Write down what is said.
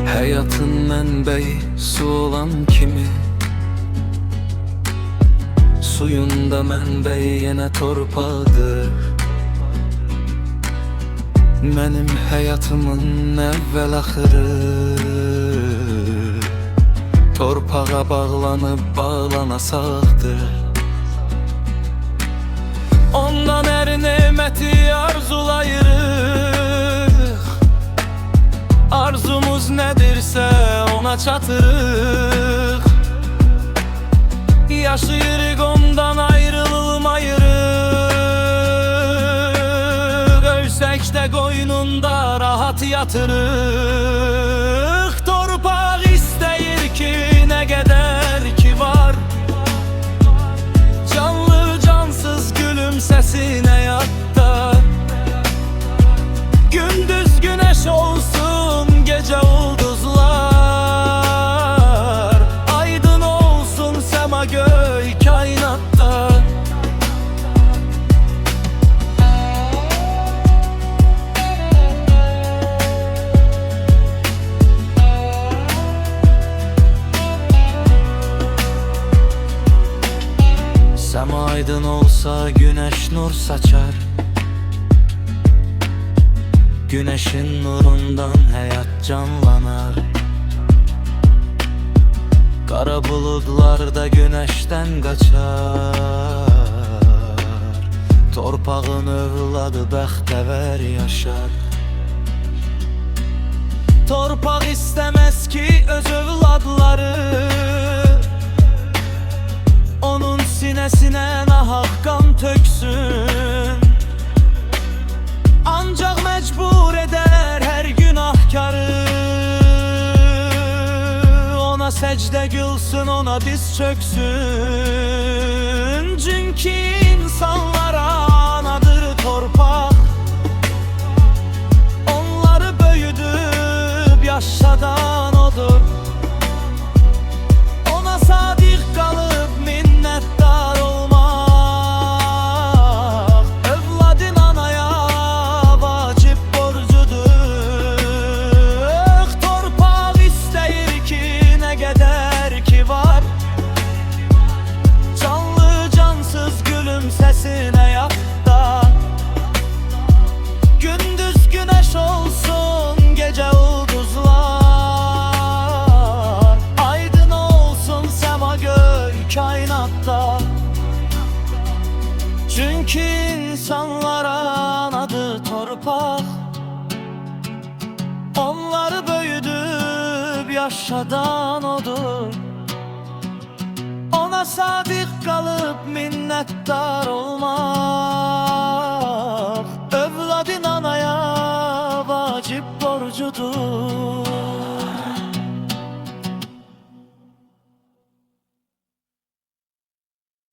Həyatın mənbəyi su olan kimi, suyunda mənbəyi yenə torpaqdır. Mənim həyatımın əvvəl axırı torpağa bağlanıb bağlanasaqdır. Ondan hər neməti arzulayırıq, arzumuz nədirsə ona çatırıq. Yaşayırıq ondan ayrılmayırıq, ölsək də qoynunda rahat yatırıq. Torpaq istəyir ki, nə qədər ki var, canlı cansız gülümsəsin həyatda. Gündüz güneş olsun, gecə ulduzlar, aydın olsun sema göy kainatda. Sema aydın olsa güneş nur saçar, güneşin nurundan həyat canlanar. Qara buludlar da güneşten qaçar, torpağın övladı bəxtəvər yaşar. Torpaq istəməz ki öz övladları onun sinəsinə nahaq qan töksün. Ancaq məcbur edər hər günahkarı ona səcdə qılsın, ona diz çöksün. Çünki insanlara anadır torpaq, onları böyüdüb yaşadan odur. Ona sadiq qalıb minnətdar olmaq övladın anaya vacib borcudur. Torpaq istəyir ki, nə qədər ki var, canlı cansız gülümsəsin həyatda. Gündüz güneş olsun, gecə ulduzlar, aydın olsun sema göy kainatda. Çünki insanlara anadır torpaq, onları böyüdüb yaşadan odur. Ona sadiq qalıb minnətdar olmaq övladın anaya vacib borcudur.